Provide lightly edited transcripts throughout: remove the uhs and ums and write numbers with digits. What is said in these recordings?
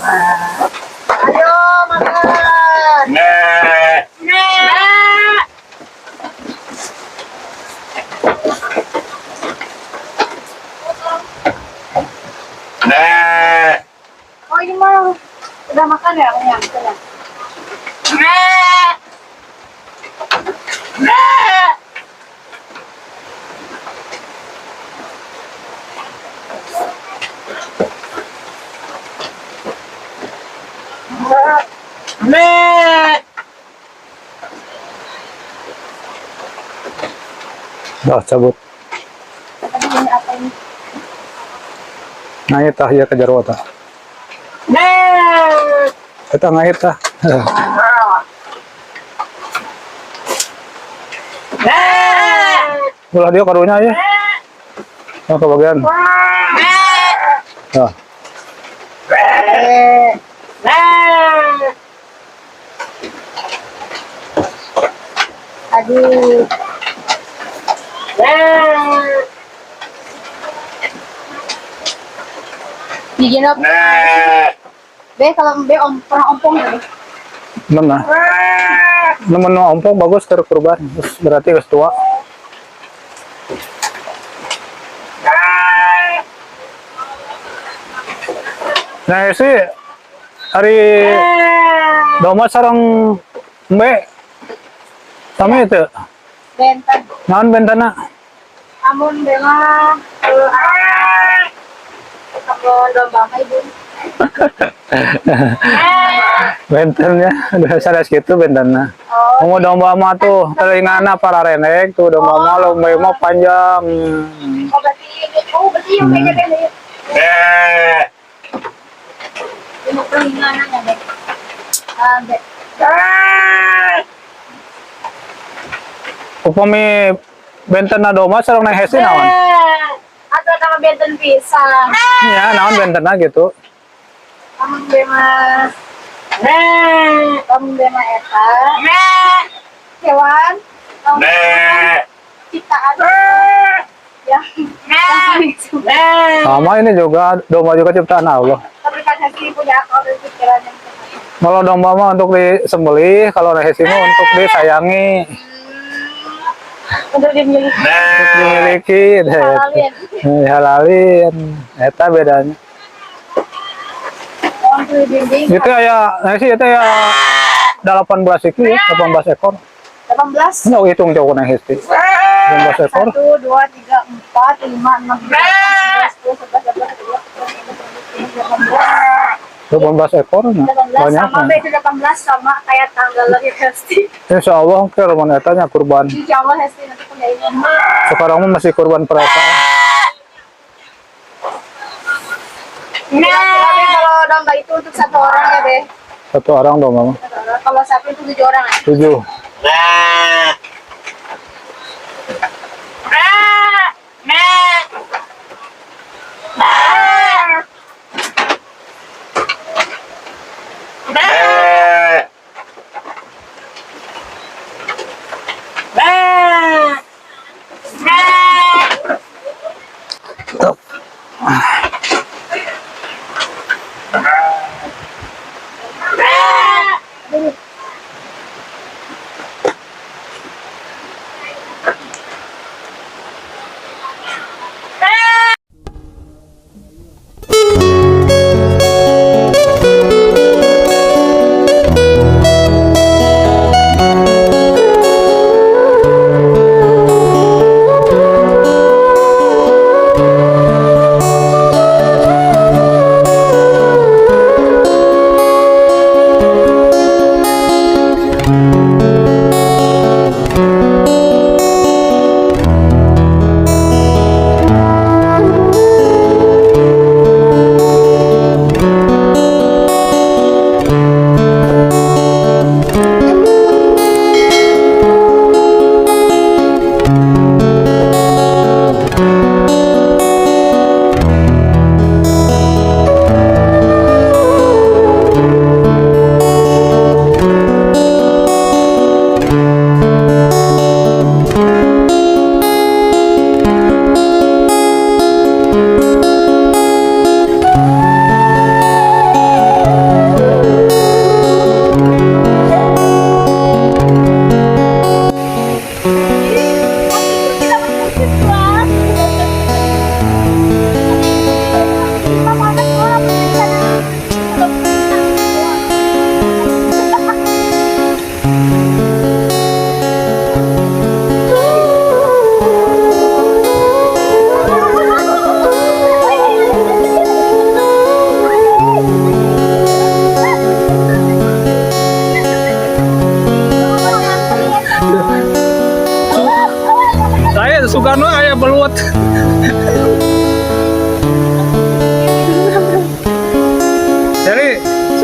Ayo makan. Nek. Nek. Oh ini mah udah makan ya, kenyang. Nek. Nek. Nek. Dah cabut. Tadi ini apa ini? Ngait tah ya kejar wata. Nek. Kita ngait tah. Nek. Ulah dia karunya ya. Yang ke bagian. Nah, Aduh. Bikin apa? Be kalau be pernah ompong ya? mana? Nemen ompong bagus kurban. Terus berarti geus tua. Nah sih hari domba sarang mbe sami itu. Benten. Naon bentana? Amun be mah kalau domba mah ibu. Bentennya udah sanes gitu bentana. Oh, Mau domba mah tuh telingana para renek tuh domba mah lomba mah panjang. berarti yang kayaknya be ini pelinganan ya be. Be. Upami bentena domba sareng nang hese naon? Atau nama benten pisang. Ya naon bentena gitu. Amun be mah amun be mah eta. Hewan. Ciptaan. Ya. Sama ini juga domba juga ciptaan Allah. Tapi kan hati punya akal dan pikiran yang benar. Kalau domba mah untuk disembelih, kalau hese mah untuk disayangi, Untuk dimiliki. untuk dimiliki, Halalin. halalin. Eta bedanya. Orang tuh bimbing. Itu ya, sih itu ya 18 iki ya, 18 ekor. 18. Nggak hitung jauh nang hese. 18 ekor. 1, 2, 3, 4, 5, 6, 7, 18 ekor, nah. 18 Banyak. sama be itu 18 sama kayak tanggal lahir Hesti. Insya Allah ke rumah etanya kurban. Insya Allah Hesti nanti punya ini. Sekarang mah masih kurban perasaan. Tapi kalau domba itu untuk 1 orang ya be. 1 orang domba mah. 1 orang. Kalau sapi itu 7 orang ya. 7.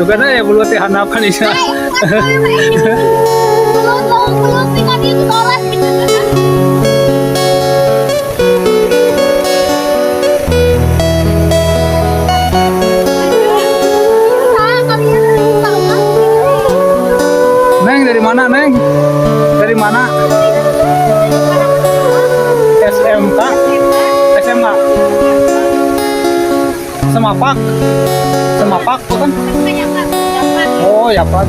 Suka na ya bulu teh hanapan isa. Belum tinggal di sekolah. Neng dari mana Neng? Dari mana? SMK? SMA? Semapak? Semapak bukan? Oh ya Pak.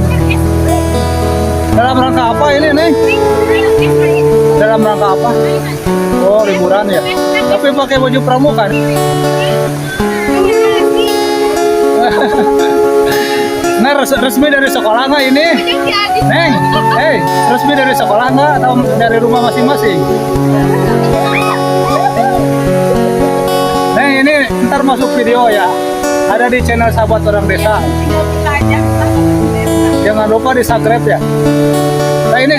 Dalam rangka apa ini Neng? Dalam rangka apa? Oh liburan ya. Tapi pakai baju pramuka. Nah resmi dari sekolah nggak ini? Neng, resmi dari sekolah nggak atau dari rumah masing-masing? Neng ini ntar masuk video ya. Ada di channel Sahabat Orang Desa. Jangan lupa di subscribe ya. Nah ini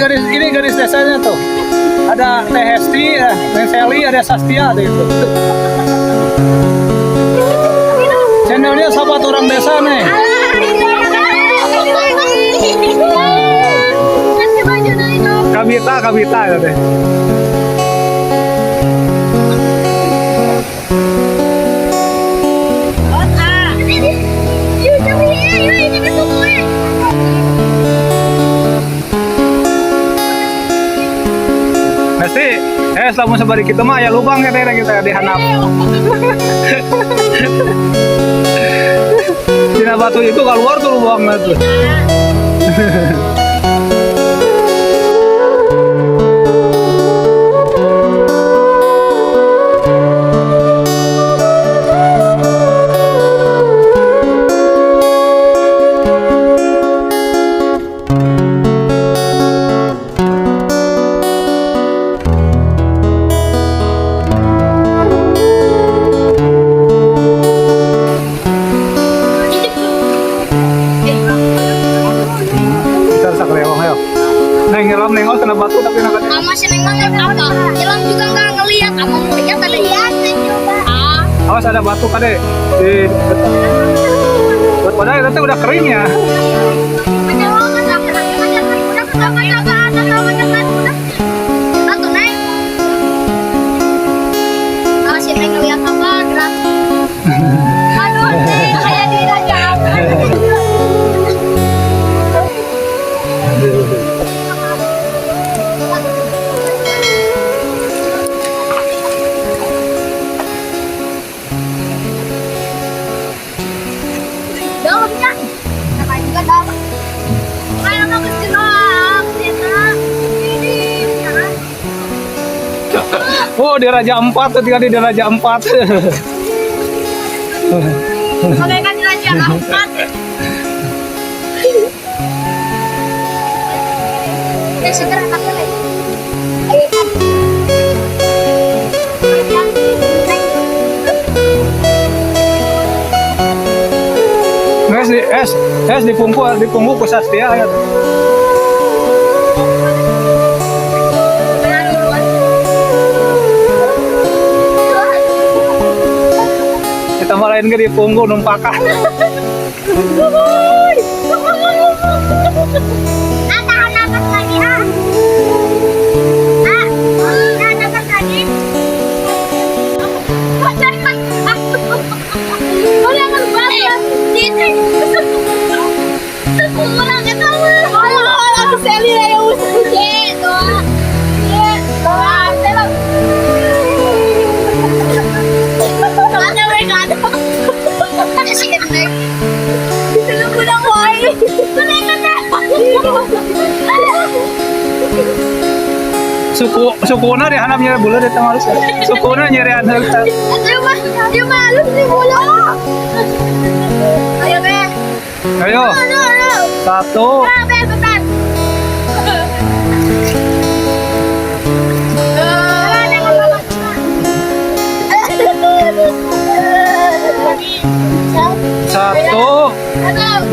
garis desanya tuh. Ada Teh Hesti, Neng Sally, ada Sastia tuh itu. Channelnya Sahabat Orang Desa nih. Kabita ya deh. Pasti, selama sebari kita mah ya lubang ya kita dihanap. Cina batu itu keluar tuh lubangnya tuh. Nengok kena batu tapi nak Ama si Neng ngeliat apa? Jelang juga nggak ngeliat. Ama mau lihat ada liatin juga. awas ada batu kade di padahal itu udah kering ya. Si Neng ngeliat apa? Gerak. Aduh, kayak di raja. Oh di Raja 4 ketika di Raja 4. Bagaikan di Raja 4. Ya segera pakai lagi. Es dipunggu ke Sastia ya. Kita malain ke dipunggu numpakan. Tahan nafas lagi ah. Tahan nafas lagi. Udah ngebanget. Kurang itu aku Sally ya udah doa ada mereka ada sih kan itu lu udah woi Sukuna di hanapnya bulan di tengah harus sukuna nyari anak dia malu sih bulan ayo be ayo 1 1 2 3.